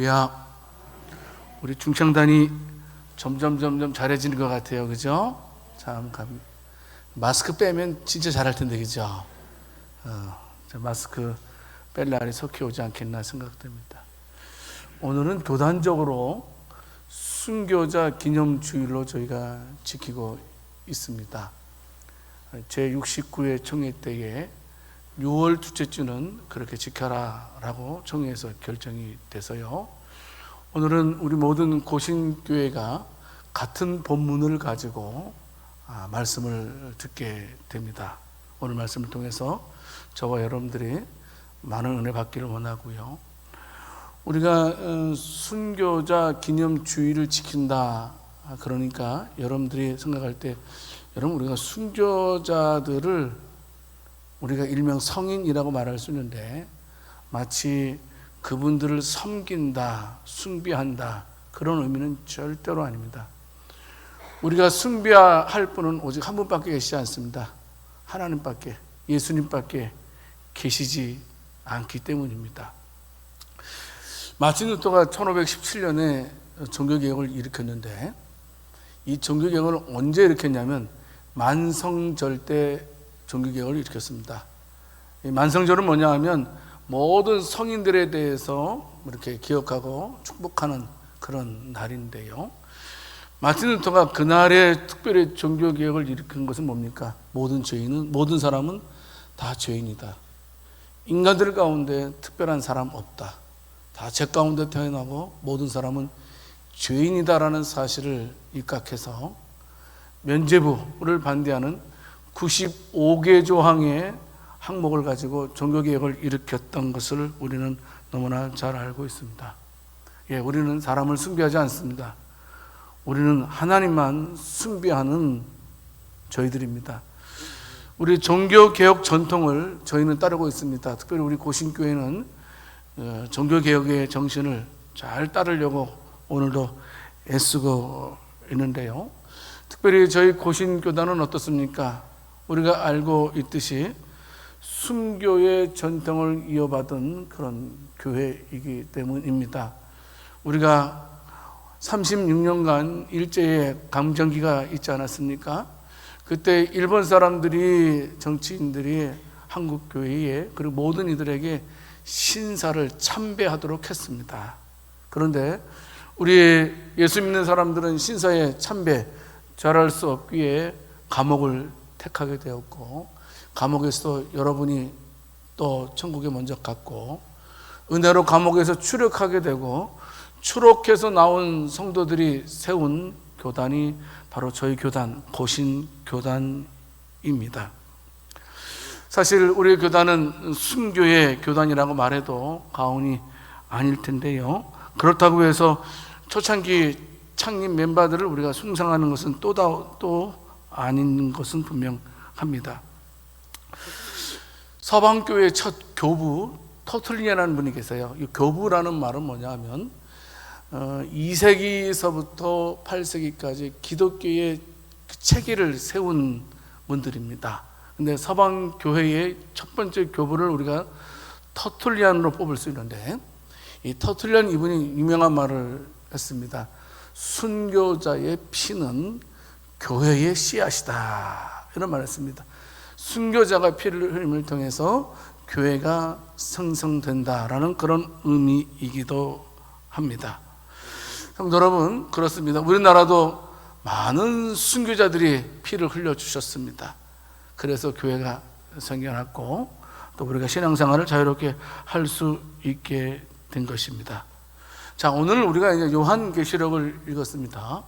야, 우리 중창단이 점점 잘해지는 것 같아요, 그죠? 마스크 빼면 진짜 잘할 텐데, 그죠? 마스크 뺄 날이 속히 오지 않겠나 생각됩니다. 오늘은 교단적으로 순교자 기념주일로 저희가 지키고 있습니다. 제69회 총회 때에 6월 둘째 주는 그렇게 지켜라라고 총회에서 결정이 돼서요. 오늘은 우리 모든 고신교회가 같은 본문을 가지고 말씀을 듣게 됩니다. 오늘 말씀을 통해서 저와 여러분들이 많은 은혜 받기를 원하고요. 우리가 순교자 기념주의를 지킨다. 그러니까 여러분들이 생각할 때, 여러분 우리가 순교자들을 우리가 일명 성인이라고 말할 수 있는데, 마치 그분들을 섬긴다, 숭배한다, 그런 의미는 절대로 아닙니다. 우리가 숭배할 분은 오직 한 분밖에 계시지 않습니다. 하나님밖에, 예수님밖에 계시지 않기 때문입니다. 마틴 루터가 1517년에 종교개혁을 일으켰는데, 이 종교개혁을 언제 일으켰냐면 만성절 때 종교개혁을 일으켰습니다. 이 만성절은 뭐냐 하면 모든 성인들에 대해서 이렇게 기억하고 축복하는 그런 날인데요. 마틴 루터가 그날에 특별히 종교개혁을 일으킨 것은 뭡니까? 모든 사람은 다 죄인이다. 인간들 가운데 특별한 사람 없다. 다 죄 가운데 태어나고 모든 사람은 죄인이다라는 사실을 입각해서 면죄부를 반대하는 95개 조항의 항목을 가지고 종교개혁을 일으켰던 것을 우리는 너무나 잘 알고 있습니다. 우리는 사람을 숭배하지 않습니다. 우리는 하나님만 숭배하는 저희들입니다. 우리 종교개혁 전통을 저희는 따르고 있습니다. 특별히 우리 고신교회는 종교개혁의 정신을 잘 따르려고 오늘도 애쓰고 있는데요. 특별히 저희 고신교단은 어떻습니까? 우리가 알고 있듯이 순교의 전통을 이어받은 그런 교회이기 때문입니다. 우리가 36년간 일제의 감정기가 있지 않았습니까? 그때 일본 사람들이, 정치인들이 한국 교회에, 그리고 모든 이들에게 신사를 참배하도록 했습니다. 그런데 우리 예수 믿는 사람들은 신사에 참배 잘할 수 없기에 감옥을 택하게 되었고, 감옥에서 여러분이 또 천국에 먼저 갔고, 은혜로 감옥에서 추록하게 되고, 추록해서 나온 성도들이 세운 교단이 바로 저희 교단, 고신교단입니다. 사실 우리 교단은 순교의 교단이라고 말해도 과언이 아닐 텐데요. 그렇다고 해서 초창기 창립 멤버들을 우리가 숭상하는 것은 또 아닌 것은 분명합니다. 서방교회의 첫 교부 터툴리안이라는 분이 계세요. 이 교부라는 말은 뭐냐 하면 2세기서부터 8세기까지 기독교의 체계를 세운 분들입니다. 근데 서방교회의 첫 번째 교부를 우리가 터툴리안으로 뽑을 수 있는데, 이 터툴리안 이분이 유명한 말을 했습니다. 순교자의 피는 교회의 씨앗이다, 이런 말을 했습니다. 순교자가 피를 흘림을 통해서 교회가 생성된다라는 그런 의미이기도 합니다. 성도 여러분, 그렇습니다. 우리나라도 많은 순교자들이 피를 흘려주셨습니다. 그래서 교회가 생겨났고, 또 우리가 신앙생활을 자유롭게 할 수 있게 된 것입니다. 자, 오늘 우리가 이제 요한계시록을 읽었습니다.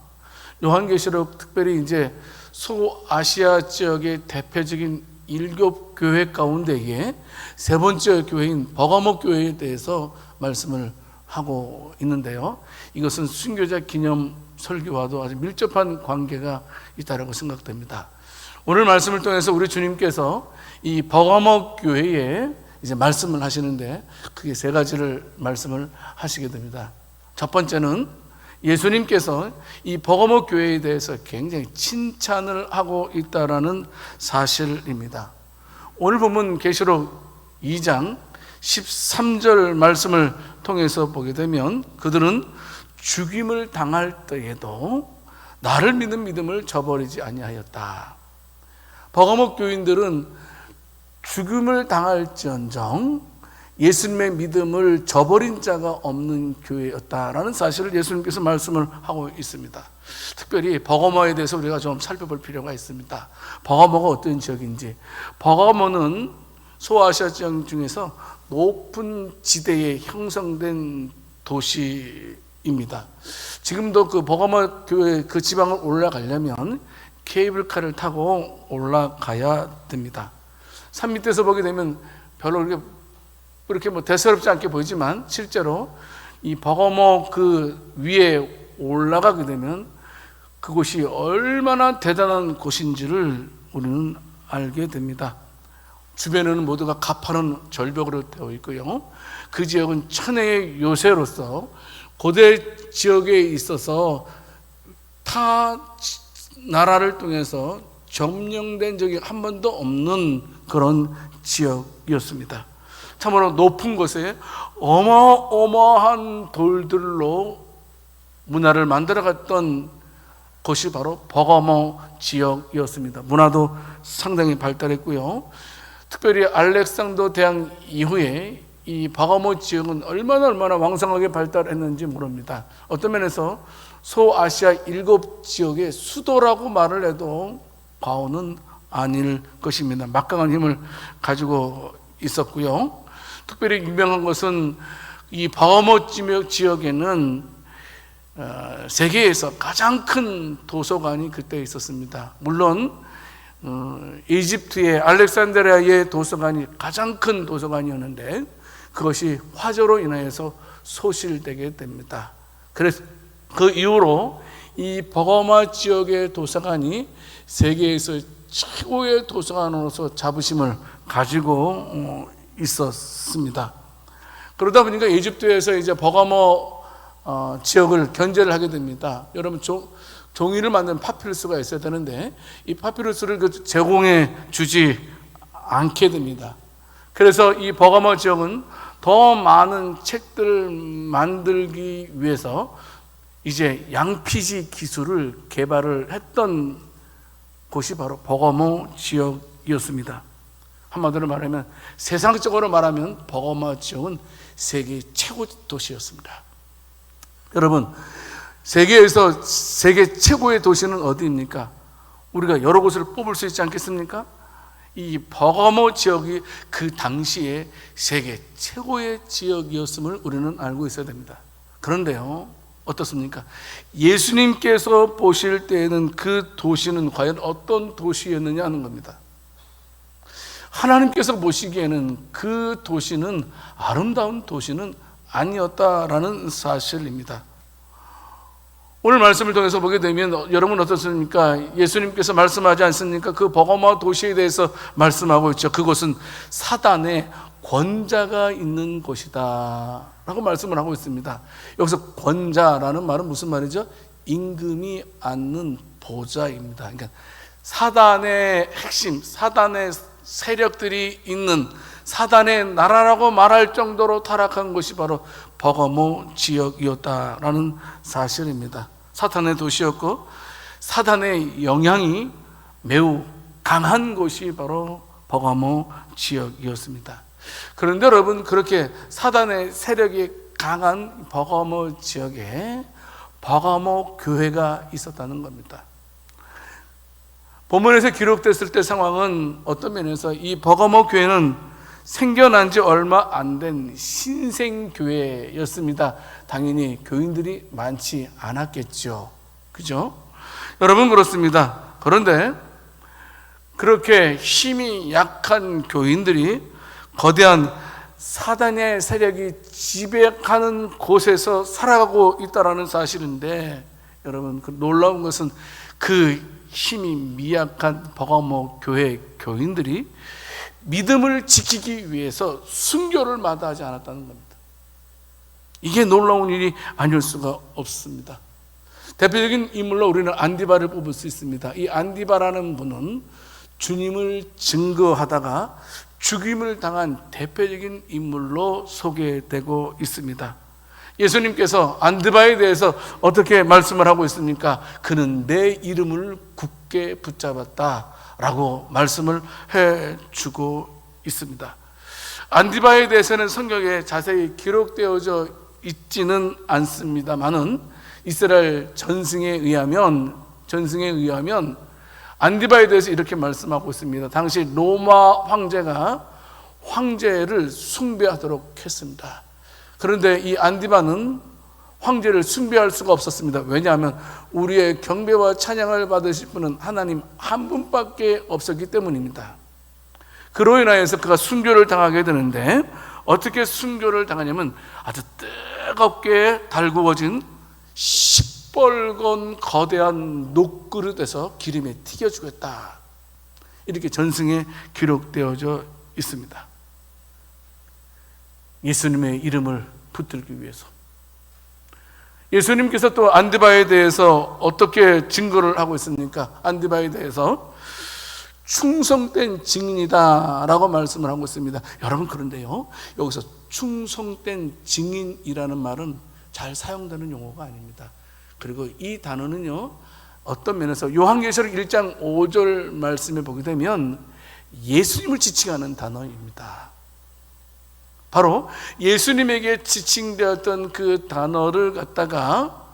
요한계시록, 특별히 이제 소아시아 지역의 대표적인 일곱 교회 가운데에 세 번째 교회인 버가모 교회에 대해서 말씀을 하고 있는데요. 이것은 순교자 기념 설교와도 아주 밀접한 관계가 있다고 생각됩니다. 오늘 말씀을 통해서 우리 주님께서 이 버가모 교회에 이제 말씀을 하시는데, 크게 세 가지를 말씀을 하시게 됩니다. 첫 번째는 예수님께서 이 버가모 교회에 대해서 굉장히 칭찬을 하고 있다라는 사실입니다. 오늘 보면 계시록 2장 13절 말씀을 통해서 보게 되면 그들은 죽임을 당할 때에도 나를 믿는 믿음을 저버리지 아니하였다. 버가모 교인들은 죽임을 당할지언정 예수님의 믿음을 저버린 자가 없는 교회였다라는 사실을 예수님께서 말씀을 하고 있습니다. 특별히 버가모에 대해서 우리가 좀 살펴볼 필요가 있습니다. 버가모가 어떤 지역인지. 버가모는 소아시아 지역 중에서 높은 지대에 형성된 도시입니다. 지금도 그 버가모 교회 그 지방을 올라가려면 케이블카를 타고 올라가야 됩니다. 산 밑에서 보게 되면 별로 그렇게 대수롭지 않게 보이지만 실제로 이 버가모 그 위에 올라가게 되면 그곳이 얼마나 대단한 곳인지를 우리는 알게 됩니다. 주변에는 모두가 가파른 절벽으로 되어 있고요. 그 지역은 천혜의 요새로서 고대 지역에 있어서 타 나라를 통해서 점령된 적이 한 번도 없는 그런 지역이었습니다. 참으로 높은 곳에 어마어마한 돌들로 문화를 만들어갔던 곳이 바로 버가모 지역이었습니다. 문화도 상당히 발달했고요. 특별히 알렉산더 대왕 이후에 이 버가모 지역은 얼마나 왕성하게 발달했는지 모릅니다. 어떤 면에서 소아시아 7지역의 수도라고 말을 해도 과언은 아닐 것입니다. 막강한 힘을 가지고 있었고요. 특별히 유명한 것은 이 버가모 지역에는 세계에서 가장 큰 도서관이 그때 있었습니다. 물론 이집트의 알렉산드리아의 도서관이 가장 큰 도서관이었는데 그것이 화재로 인하여서 소실되게 됩니다. 그래서 그 이후로 이 버가모 지역의 도서관이 세계에서 최고의 도서관으로서 자부심을 가지고 있었습니다. 그러다 보니까 이집트에서 이제 버가모 지역을 견제를 하게 됩니다. 여러분 종이를 만드는 파피루스가 있어야 되는데 이 파피루스를 제공해 주지 않게 됩니다. 그래서 이 버가모 지역은 더 많은 책들을 만들기 위해서 이제 양피지 기술을 개발을 했던 곳이 바로 버가모 지역이었습니다. 한마디로 말하면 세상적으로 말하면 버가모 지역은 세계 최고 도시였습니다. 여러분, 세계에서 세계 최고의 도시는 어디입니까? 우리가 여러 곳을 뽑을 수 있지 않겠습니까? 이 버가모 지역이 그 당시에 세계 최고의 지역이었음을 우리는 알고 있어야 됩니다. 그런데요, 어떻습니까? 예수님께서 보실 때에는 그 도시는 과연 어떤 도시였느냐 하는 겁니다. 하나님께서 보시기에는 그 도시는 아름다운 도시는 아니었다라는 사실입니다. 오늘 말씀을 통해서 보게 되면 여러분 어떻습니까? 예수님께서 말씀하지 않습니까? 그 버가모 도시에 대해서 말씀하고 있죠. 그곳은 사단의 권자가 있는 곳이다 라고 말씀을 하고 있습니다. 여기서 권자라는 말은 무슨 말이죠? 임금이 앉는 보좌입니다. 그러니까 사단의 핵심, 사단의 세력들이 있는 사단의 나라라고 말할 정도로 타락한 곳이 바로 버가모 지역이었다라는 사실입니다. 사탄의 도시였고 사단의 영향이 매우 강한 곳이 바로 버가모 지역이었습니다. 그런데 여러분, 그렇게 사단의 세력이 강한 버가모 지역에 버가모 교회가 있었다는 겁니다. 본문에서 기록됐을 때 상황은 어떤 면에서 이 버가모 교회는 생겨난 지 얼마 안 된 신생교회였습니다. 당연히 교인들이 많지 않았겠죠. 그죠? 여러분, 그렇습니다. 그런데 그렇게 힘이 약한 교인들이 거대한 사단의 세력이 지배하는 곳에서 살아가고 있다는 사실인데, 여러분, 그 놀라운 것은 그 힘이 미약한 버가모 교회 교인들이 믿음을 지키기 위해서 순교를 마다하지 않았다는 겁니다. 이게 놀라운 일이 아닐 수가 없습니다. 대표적인 인물로 우리는 안디바를 뽑을 수 있습니다. 이 안디바라는 분은 주님을 증거하다가 죽임을 당한 대표적인 인물로 소개되고 있습니다. 예수님께서 안디바에 대해서 어떻게 말씀을 하고 있습니까? 그는 내 이름을 굳게 붙잡았다 라고 말씀을 해주고 있습니다. 안디바에 대해서는 성경에 자세히 기록되어져 있지는 않습니다만은 이스라엘 전승에 의하면 안디바에 대해서 이렇게 말씀하고 있습니다. 당시 로마 황제가 황제를 숭배하도록 했습니다. 그런데 이 안디바는 황제를 숭배할 수가 없었습니다. 왜냐하면 우리의 경배와 찬양을 받으실 분은 하나님 한 분밖에 없었기 때문입니다. 그로 인하여서 그가 순교를 당하게 되는데, 어떻게 순교를 당하냐면 아주 뜨겁게 달구어진 시뻘건 거대한 녹그릇에서 기름에 튀겨주겠다, 이렇게 전승에 기록되어져 있습니다. 예수님의 이름을 붙들기 위해서. 예수님께서 또 안디바에 대해서 어떻게 증거를 하고 있습니까? 안디바에 대해서 충성된 증인이다 라고 말씀을 하고 있습니다. 여러분, 그런데요, 여기서 충성된 증인이라는 말은 잘 사용되는 용어가 아닙니다. 그리고 이 단어는요, 어떤 면에서 요한계시록 1장 5절 말씀에 보게 되면 예수님을 지칭하는 단어입니다. 바로 예수님에게 지칭되었던 그 단어를 갖다가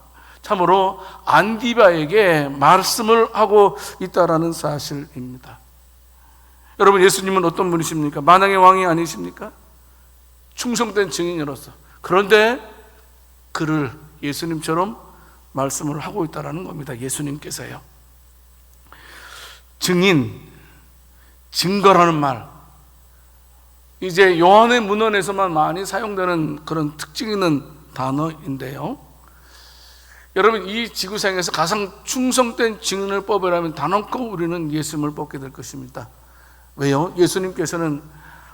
참으로 안디바에게 말씀을 하고 있다라는 사실입니다. 여러분, 예수님은 어떤 분이십니까? 만왕의 왕이 아니십니까? 충성된 증인으로서. 그런데 그를 예수님처럼 말씀을 하고 있다라는 겁니다. 예수님께서요. 증인, 증거라는 말, 이제 요한의 문헌에서만 많이 사용되는 그런 특징 있는 단어인데요, 여러분, 이 지구상에서 가장 충성된 증인을 뽑으라면 단언코 우리는 예수님을 뽑게 될 것입니다. 왜요? 예수님께서는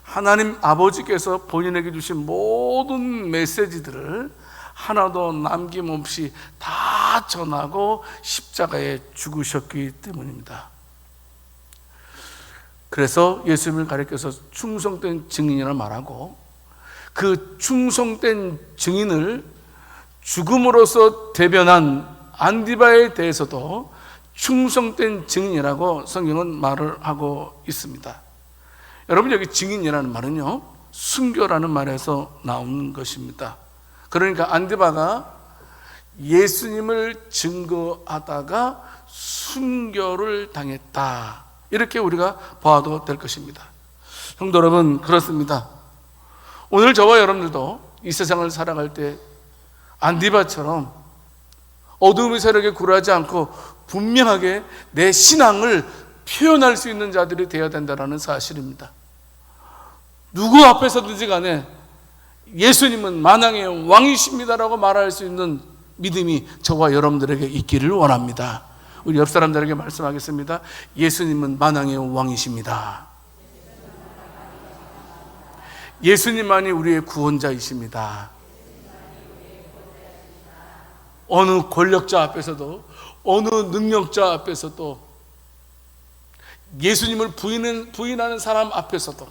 하나님 아버지께서 본인에게 주신 모든 메시지들을 하나도 남김없이 다 전하고 십자가에 죽으셨기 때문입니다. 그래서 예수님을 가리켜서 충성된 증인이라 말하고, 그 충성된 증인을 죽음으로써 대변한 안디바에 대해서도 충성된 증인이라고 성경은 말을 하고 있습니다. 여러분, 여기 증인이라는 말은요, 순교라는 말에서 나온 것입니다. 그러니까 안디바가 예수님을 증거하다가 순교를 당했다, 이렇게 우리가 봐도 될 것입니다. 성도 여러분, 그렇습니다. 오늘 저와 여러분들도 이 세상을 살아갈 때 안디바처럼 어둠의 세력에 굴하지 않고 분명하게 내 신앙을 표현할 수 있는 자들이 되어야 된다는 사실입니다. 누구 앞에서든지 간에 예수님은 만왕의 왕이십니다라고 말할 수 있는 믿음이 저와 여러분들에게 있기를 원합니다. 우리 옆 사람들에게 말씀하겠습니다. 예수님은 만왕의 왕이십니다. 예수님만이 우리의 구원자이십니다. 어느 권력자 앞에서도, 어느 능력자 앞에서도, 예수님을 부인하는 사람 앞에서도,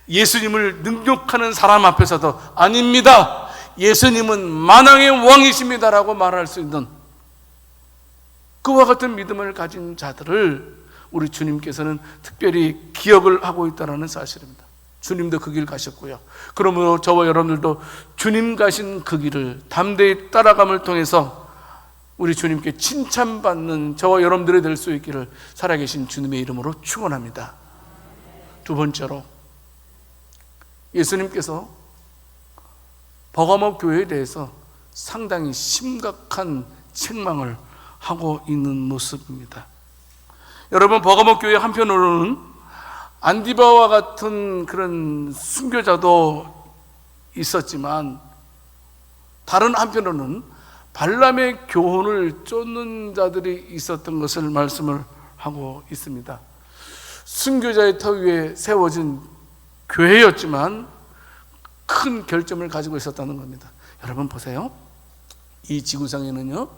예수님을 능욕하는 사람 앞에서도 아닙니다, 예수님은 만왕의 왕이십니다라고 말할 수 있는 그와 같은 믿음을 가진 자들을 우리 주님께서는 특별히 기억을 하고 있다는 사실입니다. 주님도 그 길 가셨고요. 그러므로 저와 여러분들도 주님 가신 그 길을 담대히 따라감을 통해서 우리 주님께 칭찬받는 저와 여러분들이 될 수 있기를 살아계신 주님의 이름으로 축원합니다. 두 번째로, 예수님께서 버가모 교회에 대해서 상당히 심각한 책망을 하고 있는 모습입니다. 여러분, 버가모 교회 한편으로는 안디바와 같은 그런 순교자도 있었지만, 다른 한편으로는 발람의 교훈을 쫓는 자들이 있었던 것을 말씀을 하고 있습니다. 순교자의 터 위에 세워진 교회였지만 큰 결점을 가지고 있었다는 겁니다. 여러분 보세요. 이 지구상에는요,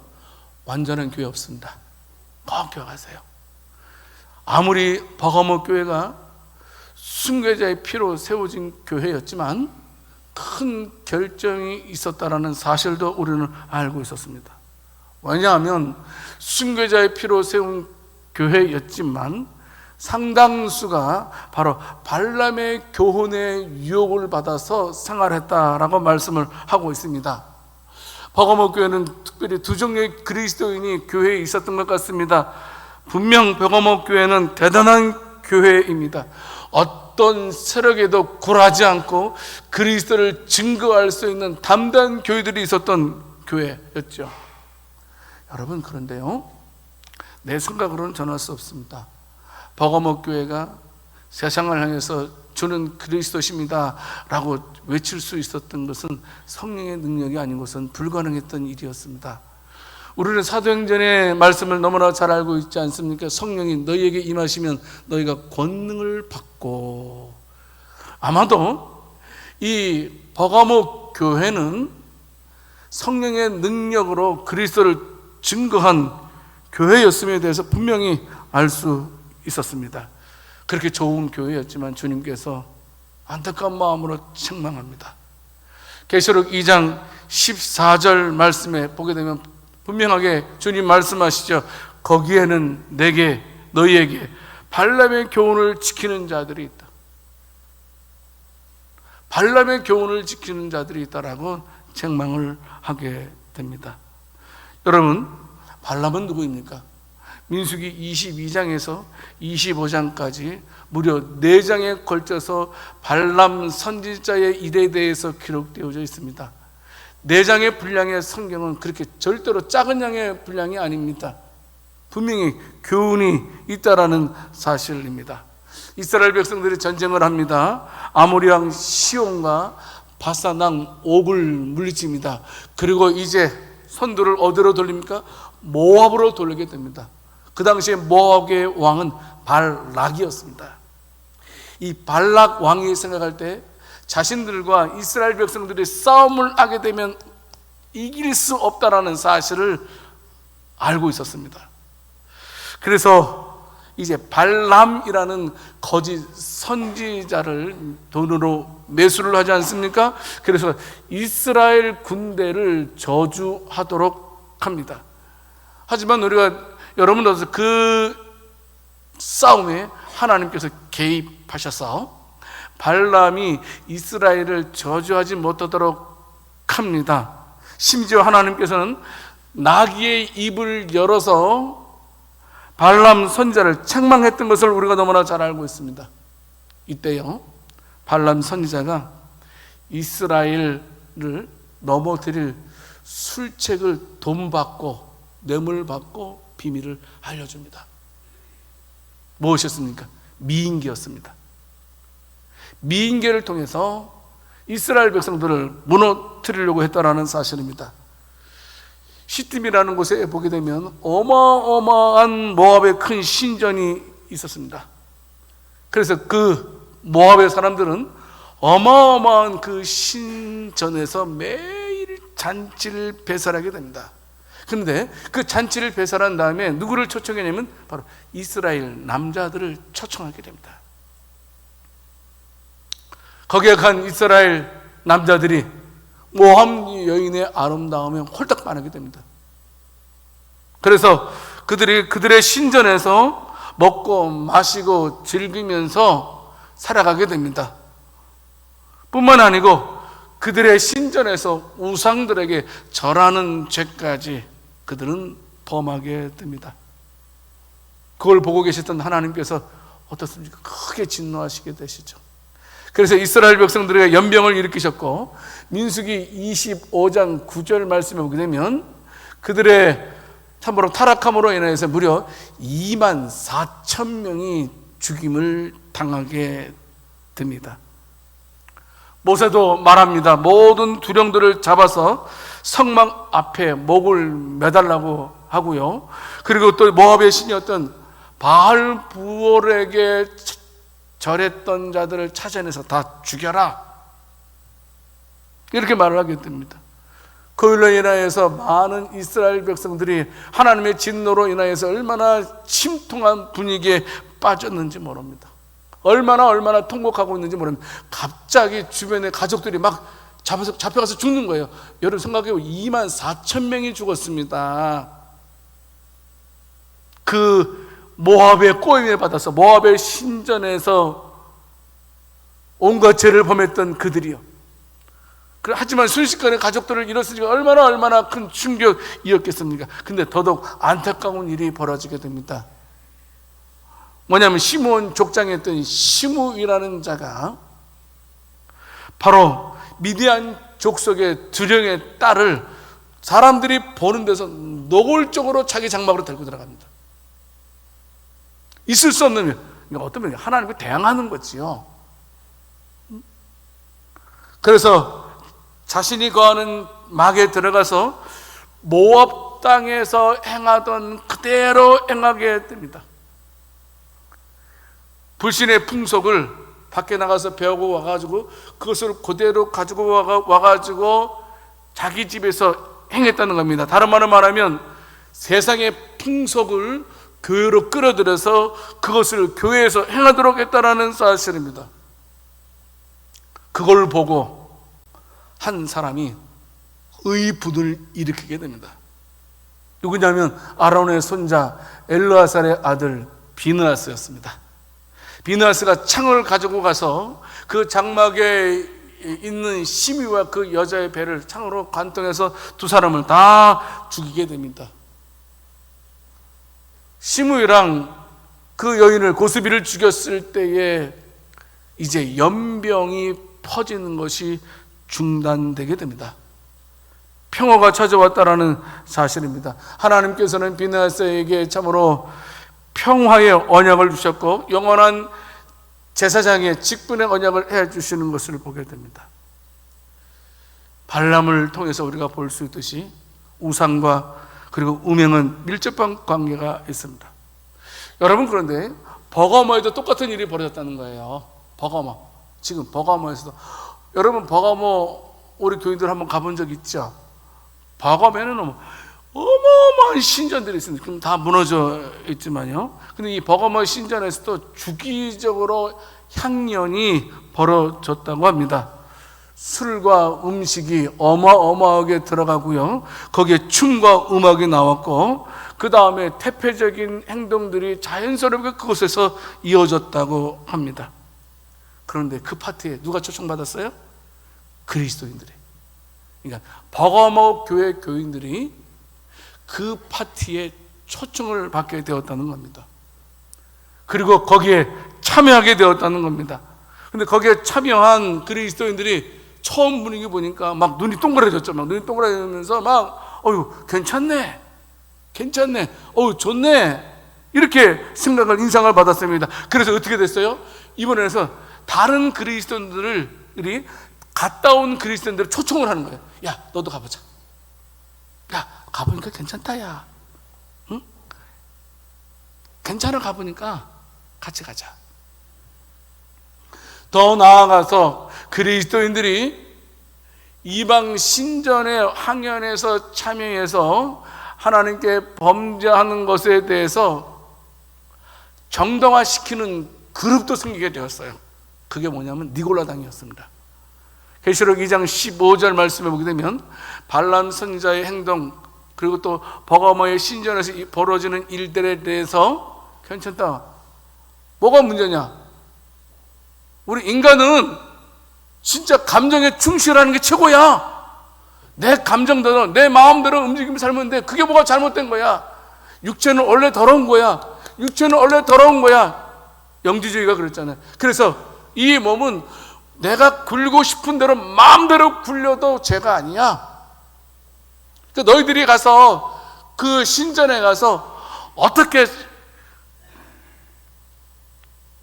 완전한 교회 없습니다. 꼭 기억하세요. 아무리 버가모 교회가 순교자의 피로 세워진 교회였지만 큰 결정이 있었다라는 사실도 우리는 알고 있었습니다. 왜냐하면 순교자의 피로 세운 교회였지만 상당수가 바로 발람의 교훈의 유혹을 받아서 생활했다라고 말씀을 하고 있습니다. 버가모 교회는 특별히 두 종류의 그리스도인이 교회에 있었던 것 같습니다. 분명 버가모 교회는 대단한 교회입니다. 어떤 세력에도 굴하지 않고 그리스도를 증거할 수 있는 담대한 교회들이 있었던 교회였죠. 여러분, 그런데요, 내 생각으로는 전할 수 없습니다. 버가모 교회가 세상을 향해서 주는 그리스도십니다 라고 외칠 수 있었던 것은 성령의 능력이 아닌 것은 불가능했던 일이었습니다. 우리는 사도행전의 말씀을 너무나 잘 알고 있지 않습니까? 성령이 너희에게 임하시면 너희가 권능을 받고, 아마도 이 버가모 교회는 성령의 능력으로 그리스도를 증거한 교회였음에 대해서 분명히 알 수 있었습니다. 그렇게 좋은 교회였지만 주님께서 안타까운 마음으로 책망합니다. 계시록 2장 14절 말씀에 보게 되면 분명하게 주님 말씀하시죠. 거기에는 너희에게 발람의 교훈을 지키는 자들이 있다. 발람의 교훈을 지키는 자들이 있다라고 책망을 하게 됩니다. 여러분, 발람은 누구입니까? 민수기 22장에서 25장까지 무려 4장에 걸쳐서 발람 선지자의 일에 대해서 기록되어져 있습니다. 4장의 분량의 성경은 그렇게 절대로 작은 양의 분량이 아닙니다. 분명히 교훈이 있다라는 사실입니다. 이스라엘 백성들이 전쟁을 합니다. 아모리 왕 시온과 바산 왕 옥을 물리칩니다. 그리고 이제 선두를 어디로 돌립니까? 모압으로 돌리게 됩니다. 그 당시에 모압의 왕은 발락이었습니다. 이 발락 왕이 생각할 때 자신들과 이스라엘 백성들이 싸움을 하게 되면 이길 수 없다라는 사실을 알고 있었습니다. 그래서 이제 발람이라는 거짓 선지자를 돈으로 매수를 하지 않습니까? 그래서 이스라엘 군대를 저주하도록 합니다. 하지만 우리가 여러분들 그 싸움에 하나님께서 개입하셔서 발람이 이스라엘을 저주하지 못하도록 합니다. 심지어 하나님께서는 나귀의 입을 열어서 발람 선지자를 책망했던 것을 우리가 너무나 잘 알고 있습니다. 이때요, 발람 선지자가 이스라엘을 넘어뜨릴 술책을 돈 받고 뇌물 받고 비밀을 알려줍니다. 무엇이었습니까? 미인계였습니다. 미인계를 통해서 이스라엘 백성들을 무너뜨리려고 했다라는 사실입니다. 시딤이라는 곳에 보게 되면 어마어마한 모압의 큰 신전이 있었습니다. 그래서 그 모압의 사람들은 어마어마한 그 신전에서 매일 잔치를 배설하게 됩니다. 그런데 그 잔치를 배설한 다음에 누구를 초청했냐면 바로 이스라엘 남자들을 초청하게 됩니다. 거기에 간 이스라엘 남자들이 모압 여인의 아름다움에 홀딱 반하게 됩니다. 그래서 그들의 신전에서 먹고 마시고 즐기면서 살아가게 됩니다. 뿐만 아니고 그들의 신전에서 우상들에게 절하는 죄까지 그들은 범하게 됩니다. 그걸 보고 계셨던 하나님께서 어떻습니까? 크게 진노하시게 되시죠. 그래서 이스라엘 백성들에게 연병을 일으키셨고, 민수기 25장 9절 말씀에 보게 되면 그들의 참으로 타락함으로 인해서 무려 2만 4천 명이 죽임을 당하게 됩니다. 모세도 말합니다. 모든 두령들을 잡아서 성막 앞에 목을 매달라고 하고요. 그리고 또 모압의 신이었던 바알 부올에게 절했던 자들을 찾아내서 다 죽여라, 이렇게 말을 하게 됩니다. 그걸로 인하여서 많은 이스라엘 백성들이 하나님의 진노로 인하여서 얼마나 침통한 분위기에 빠졌는지 모릅니다. 얼마나 통곡하고 있는지 모릅니다. 갑자기 주변의 가족들이 막 잡혀가서 죽는 거예요. 여러분 생각해요. 24,000명이 죽었습니다. 그 모압의 꼬임을 받아서 모압의 신전에서 온갖 죄를 범했던 그들이요. 하지만 순식간에 가족들을 잃었으니까 얼마나 큰 충격이었겠습니까? 근데 더더욱 안타까운 일이 벌어지게 됩니다. 뭐냐면 시므온 족장에 있던 시므이라는 자가 바로 미디안 족속의 두령의 딸을 사람들이 보는 데서 노골적으로 자기 장막으로 데리고 들어갑니다. 있을 수 없는, 그러니까 어떤 면에 하나님께 대항하는 거지요. 그래서 자신이 거하는 막에 들어가서 모압 땅에서 행하던 그대로 행하게 됩니다. 불신의 풍속을 밖에 나가서 배우고 와가지고 그것을 그대로 가지고 와가지고 자기 집에서 행했다는 겁니다. 다른 말로 말하면 세상의 풍속을 교회로 끌어들여서 그것을 교회에서 행하도록 했다는 사실입니다. 그걸 보고 한 사람이 의분을 일으키게 됩니다. 누구냐면 아론의 손자 엘르아살의 아들 비느하스였습니다. 비느하스가 창을 가지고 가서 그 장막에 있는 시므이와 그 여자의 배를 창으로 관통해서 두 사람을 다 죽이게 됩니다. 시므이랑 그 여인을 고스비를 죽였을 때에 이제 연병이 퍼지는 것이 중단되게 됩니다. 평화가 찾아왔다라는 사실입니다. 하나님께서는 비느하스에게 참으로 평화의 언약을 주셨고 영원한 제사장의 직분의 언약을 해주시는 것을 보게 됩니다. 발람을 통해서 우리가 볼 수 있듯이 우상과 그리고 음행은 밀접한 관계가 있습니다. 여러분, 그런데 버가모에도 똑같은 일이 벌어졌다는 거예요. 버가모. 지금 버가모에서도, 여러분 버가모 우리 교인들 한번 가본 적 있죠? 버가모에는 어마어마한 신전들이 있습니다. 그럼 다 무너져 있지만요. 근데 이 버가모 신전에서도 주기적으로 향연이 벌어졌다고 합니다. 술과 음식이 어마어마하게 들어가고요. 거기에 춤과 음악이 나왔고, 그 다음에 태폐적인 행동들이 자연스럽게 그곳에서 이어졌다고 합니다. 그런데 그 파티에 누가 초청받았어요? 그리스도인들이. 그러니까 버가모 교회 교인들이 그 파티에 초청을 받게 되었다는 겁니다. 그리고 거기에 참여하게 되었다는 겁니다. 근데 거기에 참여한 그리스도인들이 처음 분위기 보니까 막 눈이 동그래졌죠. 막 눈이 동그래지면서 막 괜찮네, 좋네, 이렇게 생각을, 인상을 받았습니다. 그래서 어떻게 됐어요? 이번에서 다른 그리스도인들이 갔다 온 그리스도인들을 초청을 하는 거예요. 야, 너도 가보자. 야, 가보니까 괜찮다, 야. 응? 괜찮아, 가보니까 같이 가자. 더 나아가서 그리스도인들이 이방 신전의 항연에서 참여해서 하나님께 범죄하는 것에 대해서 정당화시키는 그룹도 생기게 되었어요. 그게 뭐냐면 니골라당이었습니다. 계시록 2장 15절 말씀에 보게 되면 발람 선지자의 행동, 그리고 또 버가모의 신전에서 벌어지는 일들에 대해서 괜찮다. 뭐가 문제냐? 우리 인간은 진짜 감정에 충실하는 게 최고야. 내 감정대로, 내 마음대로 움직이면 살면 돼. 그게 뭐가 잘못된 거야? 육체는 원래 더러운 거야. 영지주의가 그랬잖아요. 그래서 이 몸은 내가 굴고 싶은 대로 마음대로 굴려도 죄가 아니야. 그러니까 너희들이 가서 그 신전에 가서 어떻게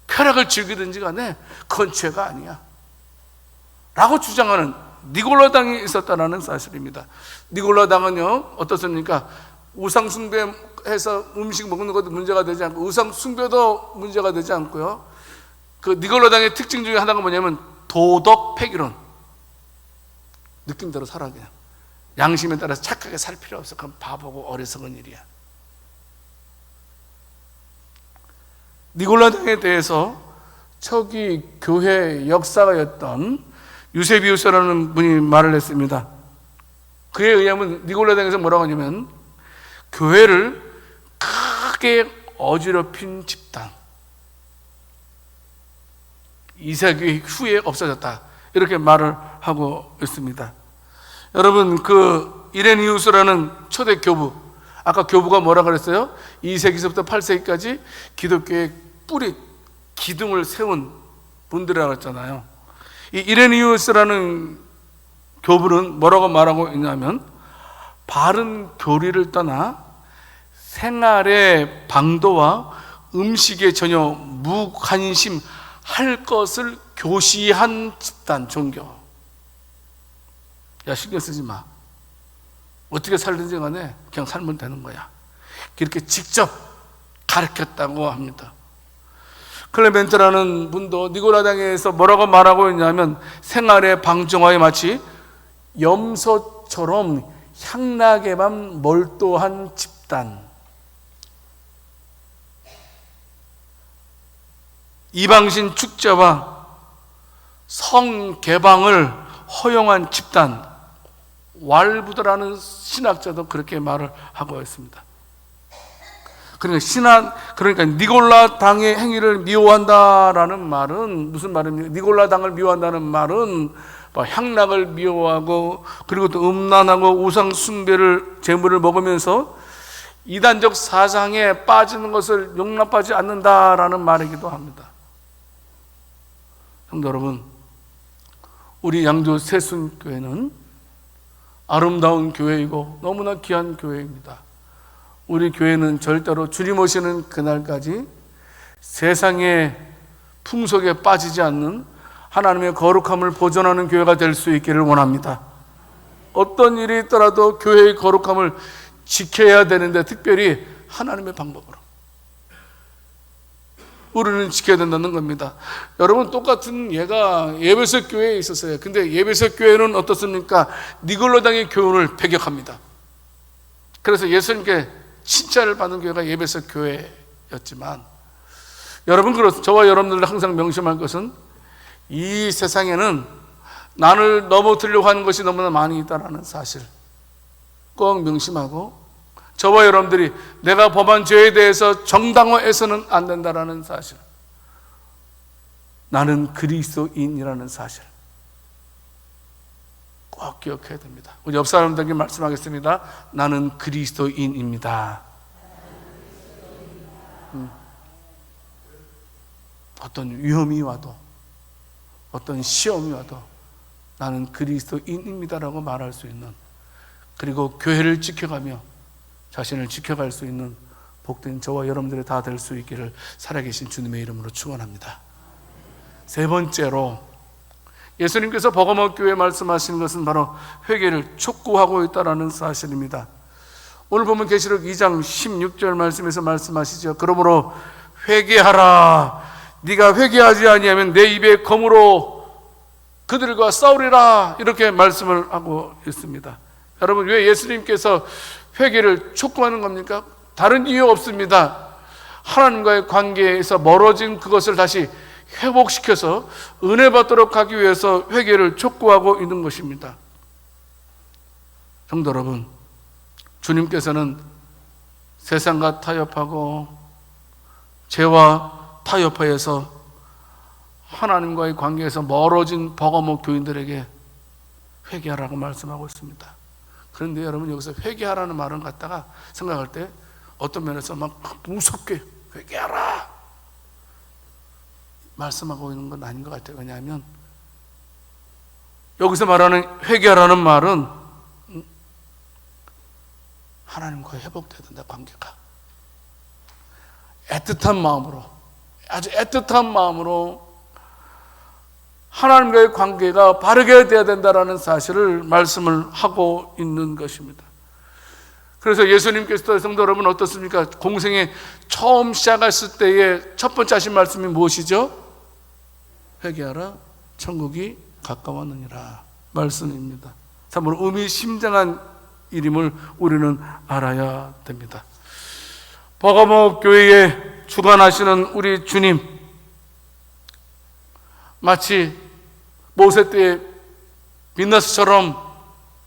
쾌락을 즐기든지 간에 그건 죄가 아니야 라고 주장하는 니골라당이 있었다는 사실입니다. 니골라당은요, 어떻습니까? 우상숭배해서 음식 먹는 것도 문제가 되지 않고, 우상숭배도 문제가 되지 않고요. 그 니골라당의 특징 중에 하나가 뭐냐면 도덕 폐기론. 느낌대로 살아. 그냥 양심에 따라서 착하게 살 필요 없어. 그건 바보고 어리석은 일이야. 니골라당에 대해서 초기 교회 역사가였던 유세비우스라는 분이 말을 했습니다. 그에 의하면 니골라당에서 뭐라고 하냐면 교회를 크게 어지럽힌 집단, 2세기 후에 없어졌다, 이렇게 말을 하고 있습니다. 여러분, 그 이레니우스라는 초대 교부, 아까 교부가 뭐라 그랬어요? 2세기서부터 8세기까지 기독교의 뿌리, 기둥을 세운 분들이라고 했잖아요. 이 이레니우스라는 교부는 뭐라고 말하고 있냐면 바른 교리를 떠나 생활의 방도와 음식에 전혀 무관심할 것을 교시한 집단 종교. 야, 신경 쓰지 마. 어떻게 살든지 간에 그냥 살면 되는 거야. 이렇게 직접 가르쳤다고 합니다. 클레멘트라는 분도 니고라당에서 뭐라고 말하고 있냐면 생활의 방종화에 마치 염소처럼 향락에만 몰두한 집단, 이방신 축제와 성개방을 허용한 집단, 왈부드라는 신학자도 그렇게 말을 하고 있습니다. 그러니까 니골라 당의 행위를 미워한다라는 말은 무슨 말입니까? 니골라 당을 미워한다는 말은 향락을 미워하고, 그리고 또 음란하고 우상 숭배를 제물을 먹으면서 이단적 사상에 빠지는 것을 용납하지 않는다라는 말이기도 합니다. 성도 여러분, 우리 양주 세순교회는 아름다운 교회이고 너무나 귀한 교회입니다. 우리 교회는 절대로 주님 오시는 그날까지 세상의 풍속에 빠지지 않는 하나님의 거룩함을 보존하는 교회가 될 수 있기를 원합니다. 어떤 일이 있더라도 교회의 거룩함을 지켜야 되는데, 특별히 하나님의 방법으로 우리는 지켜야 된다는 겁니다. 여러분, 똑같은 예가 에베소 교회에 있었어요. 근데 에베소 교회는 어떻습니까? 니골라당의 교훈을 배격합니다. 그래서 예수님께 칭찬을 받은 교회가 에베소 교회였지만, 여러분, 저와 여러분들 항상 명심할 것은 이 세상에는 나를 넘어뜨리려고 하는 것이 너무나 많이 있다는 사실 꼭 명심하고, 저와 여러분들이 내가 범한 죄에 대해서 정당화해서는 안 된다는 사실, 나는 그리스도인이라는 사실 꼭 기억해야 됩니다. 우리 옆 사람들에게 말씀하겠습니다. 나는 그리스도인입니다. 어떤 위험이 와도, 어떤 시험이 와도 나는 그리스도인입니다라고 말할 수 있는, 그리고 교회를 지켜가며 자신을 지켜갈 수 있는 복된 저와 여러분들이 다 될 수 있기를 살아계신 주님의 이름으로 축원합니다. 세 번째로, 예수님께서 버가모 교회에 말씀하시는 것은 바로 회개를 촉구하고 있다는 사실입니다. 오늘 보면 계시록 2장 16절 말씀에서 말씀하시죠. 그러므로 회개하라. 네가 회개하지 아니하면 내 입에 검으로 그들과 싸우리라, 이렇게 말씀을 하고 있습니다. 여러분, 왜 예수님께서 회개를 촉구하는 겁니까? 다른 이유 없습니다. 하나님과의 관계에서 멀어진 그것을 다시 회복시켜서 은혜 받도록 하기 위해서 회개를 촉구하고 있는 것입니다. 성도 여러분, 주님께서는 세상과 타협하고 죄와 타협하여서 하나님과의 관계에서 멀어진 버가모 교인들에게 회개하라고 말씀하고 있습니다. 그런데 여러분, 여기서 회개하라는 말을 갖다가 생각할 때 어떤 면에서 막 무섭게 회개하라 말씀하고 있는 건 아닌 것 같아요. 왜냐하면 여기서 말하는 회개하라는 말은 하나님과 회복돼야 된다, 관계가. 애틋한 마음으로, 아주 애틋한 마음으로 하나님과의 관계가 바르게 돼야 된다는 사실을 말씀을 하고 있는 것입니다. 그래서 예수님께서, 성도 여러분, 어떻습니까? 공생에 처음 시작했을 때의 첫 번째 하신 말씀이 무엇이죠? 회개하라, 천국이 가까웠느니라 말씀입니다. 참으로 의미심장한 일임을 우리는 알아야 됩니다. 버가모 교회에 주관하시는 우리 주님, 마치 모세 때의 비너스처럼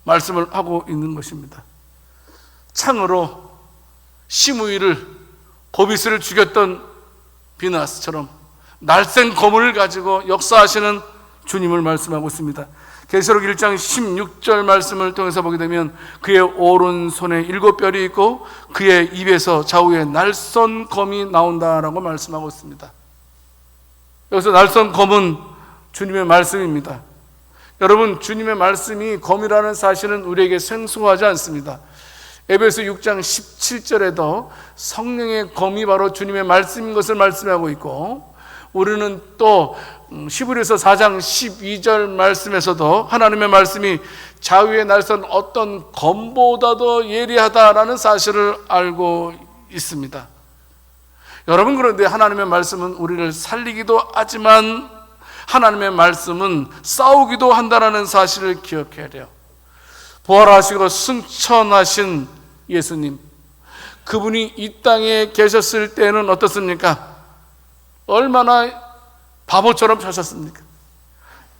말씀을 하고 있는 것입니다. 창으로 시므이를 고비스를 죽였던 비너스처럼 날쌘 검을 가지고 역사하시는 주님을 말씀하고 있습니다. 계시록 1장 16절 말씀을 통해서 보게 되면 그의 오른손에 7뼈리 있고 그의 입에서 좌우에 날선 검이 나온다라고 말씀하고 있습니다. 여기서 날선 검은 주님의 말씀입니다. 여러분, 주님의 말씀이 검이라는 사실은 우리에게 생소하지 않습니다. 에베소 6장 17절에도 성령의 검이 바로 주님의 말씀인 것을 말씀하고 있고, 우리는 또 히브리서 4장 12절 말씀에서도 하나님의 말씀이 좌우에 날선 어떤 검보다도 예리하다라는 사실을 알고 있습니다. 여러분, 그런데 하나님의 말씀은 우리를 살리기도 하지만 하나님의 말씀은 싸우기도 한다는 사실을 기억해야 돼요. 부활하시고 승천하신 예수님, 그분이 이 땅에 계셨을 때는 어떻습니까? 얼마나 바보처럼 사셨습니까?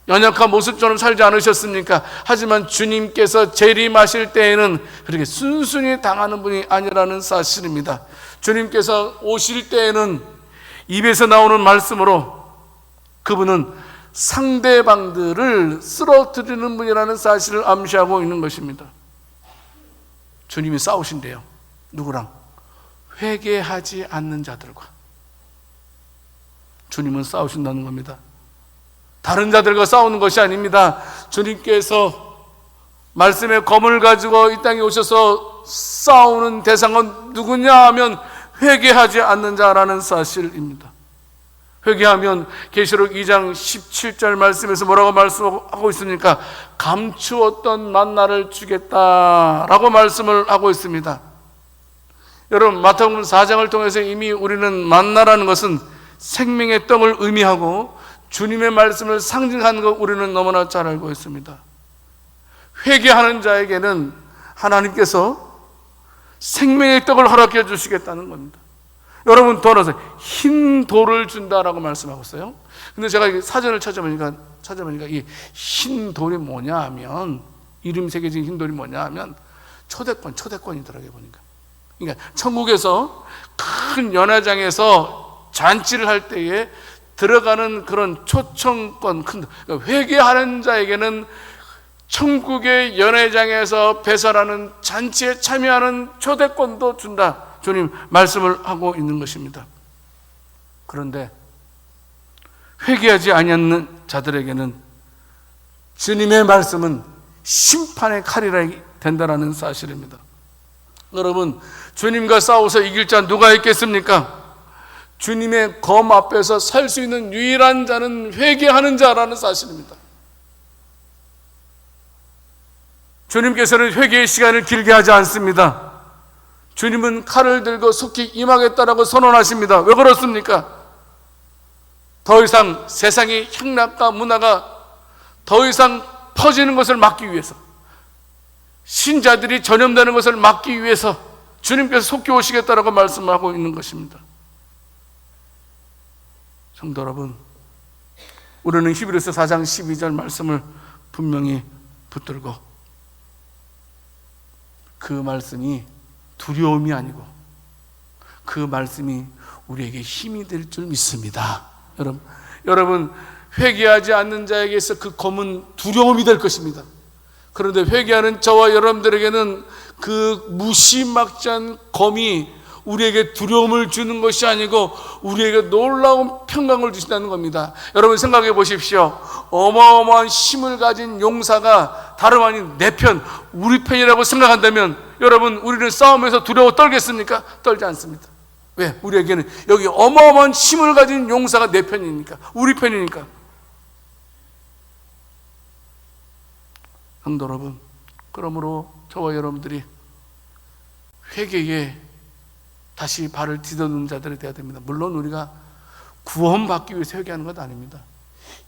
연약한 모습처럼 살지 않으셨습니까? 하지만 주님께서 재림하실 때에는 그렇게 순순히 당하는 분이 아니라는 사실입니다. 주님께서 오실 때에는 입에서 나오는 말씀으로 그분은 상대방들을 쓰러뜨리는 분이라는 사실을 암시하고 있는 것입니다. 주님이 싸우신대요. 누구랑? 회개하지 않는 자들과. 주님은 싸우신다는 겁니다. 다른 자들과 싸우는 것이 아닙니다. 주님께서 말씀의 검을 가지고 이 땅에 오셔서 싸우는 대상은 누구냐 하면 회개하지 않는 자라는 사실입니다. 회개하면 계시록 2장 17절 말씀에서 뭐라고 말씀하고 있습니까? 감추었던 만나를 주겠다라고 말씀을 하고 있습니다. 여러분, 마태복음 4장을 통해서 이미 우리는 만나라는 것은 생명의 떡을 의미하고 주님의 말씀을 상징하는 것 우리는 너무나 잘 알고 있습니다. 회개하는 자에게는 하나님께서 생명의 떡을 허락해 주시겠다는 겁니다. 여러분, 돌아서 흰 돌을 준다라고 말씀하고 있어요. 근데 제가 사전을 찾아보니까 이 흰 돌이 뭐냐 하면, 이름 새겨진 흰 돌이 뭐냐 하면 초대권이더라고요, 보니까. 그러니까 천국에서 큰 연회장에서 잔치를 할 때에 들어가는 그런 초청권, 그러니까 회개하는 자에게는 천국의 연회장에서 배설하는 잔치에 참여하는 초대권도 준다, 주님 말씀을 하고 있는 것입니다. 그런데 회개하지 아니하는 자들에게는 주님의 말씀은 심판의 칼이라 된다는 사실입니다. 여러분, 주님과 싸워서 이길 자 누가 있겠습니까? 주님의 검 앞에서 살 수 있는 유일한 자는 회개하는 자라는 사실입니다. 주님께서는 회개의 시간을 길게 하지 않습니다. 주님은 칼을 들고 속히 임하겠다라고 선언하십니다. 왜 그렇습니까? 더 이상 세상의 향락과 문화가 더 이상 퍼지는 것을 막기 위해서, 신자들이 전염되는 것을 막기 위해서 주님께서 속히 오시겠다라고 말씀하고 있는 것입니다. 성도 여러분, 우리는 히브리서 4장 12절 말씀을 분명히 붙들고 그 말씀이 두려움이 아니고 그 말씀이 우리에게 힘이 될 줄 믿습니다. 여러분, 회개하지 않는 자에게서 그 검은 두려움이 될 것입니다. 그런데 회개하는 저와 여러분들에게는 그 무시막지한 검이 우리에게 두려움을 주는 것이 아니고 우리에게 놀라운 평강을 주신다는 겁니다. 여러분, 생각해 보십시오. 어마어마한 힘을 가진 용사가 다름 아닌 내 편, 우리 편이라고 생각한다면 여러분, 우리는 싸움에서 두려워 떨겠습니까? 떨지 않습니다. 왜? 우리에게는 여기 어마어마한 힘을 가진 용사가 내 편이니까, 우리 편이니까. 성도 여러분, 그러므로 저와 여러분들이 회개에 다시 발을 디뎌놓는 자들이 되어야 됩니다. 물론 우리가 구원받기 위해서 회개하는 것 아닙니다.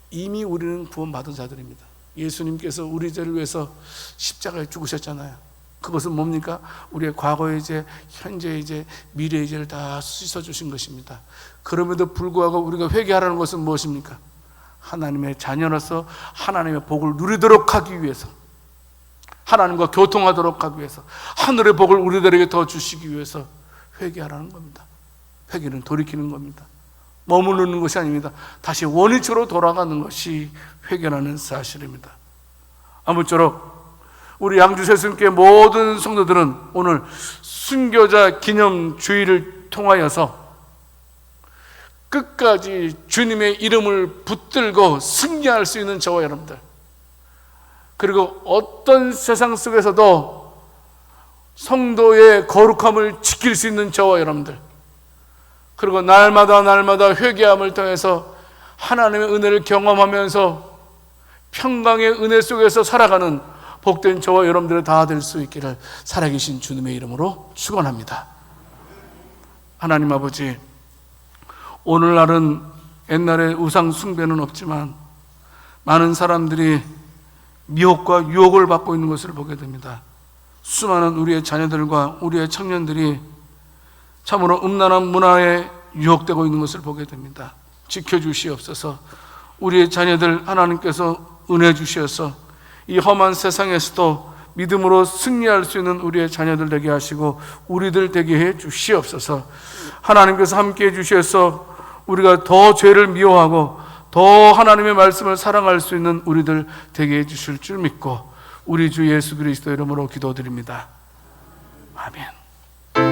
이미 우리는 구원받은 자들입니다. 예수님께서 우리 죄를 위해서 십자가에 죽으셨잖아요. 그것은 뭡니까? 우리의 과거의 죄, 현재의 죄, 미래의 죄를 다 씻어주신 것입니다. 그럼에도 불구하고 우리가 회개하라는 것은 무엇입니까? 하나님의 자녀로서 하나님의 복을 누리도록 하기 위해서, 하나님과 교통하도록 하기 위해서, 하늘의 복을 우리들에게 더 주시기 위해서 회개하라는 겁니다. 회개는 돌이키는 겁니다. 머무르는 것이 아닙니다. 다시 원위치로 돌아가는 것이 회개라는 사실입니다. 아무쪼록 우리 양주세순교회 모든 성도들은 오늘 순교자 기념 주일을 통하여서 끝까지 주님의 이름을 붙들고 승리할 수 있는 저와 여러분들, 그리고 어떤 세상 속에서도 성도의 거룩함을 지킬 수 있는 저와 여러분들, 그리고 날마다 회개함을 통해서 하나님의 은혜를 경험하면서 평강의 은혜 속에서 살아가는 복된 저와 여러분들이 다 될 수 있기를 살아계신 주님의 이름으로 축원합니다. 하나님 아버지, 오늘날은 옛날에 우상 숭배는 없지만 많은 사람들이 미혹과 유혹을 받고 있는 것을 보게 됩니다. 수많은 우리의 자녀들과 우리의 청년들이 참으로 음란한 문화에 유혹되고 있는 것을 보게 됩니다. 지켜주시옵소서. 우리의 자녀들 하나님께서 은혜 주셔서 이 험한 세상에서도 믿음으로 승리할 수 있는 우리의 자녀들 되게 하시고 우리들 되게 해 주시옵소서. 하나님께서 함께 해 주셔서 우리가 더 죄를 미워하고 더 하나님의 말씀을 사랑할 수 있는 우리들 되게 해 주실 줄 믿고 우리 주 예수 그리스도 이름으로 기도드립니다. 아멘.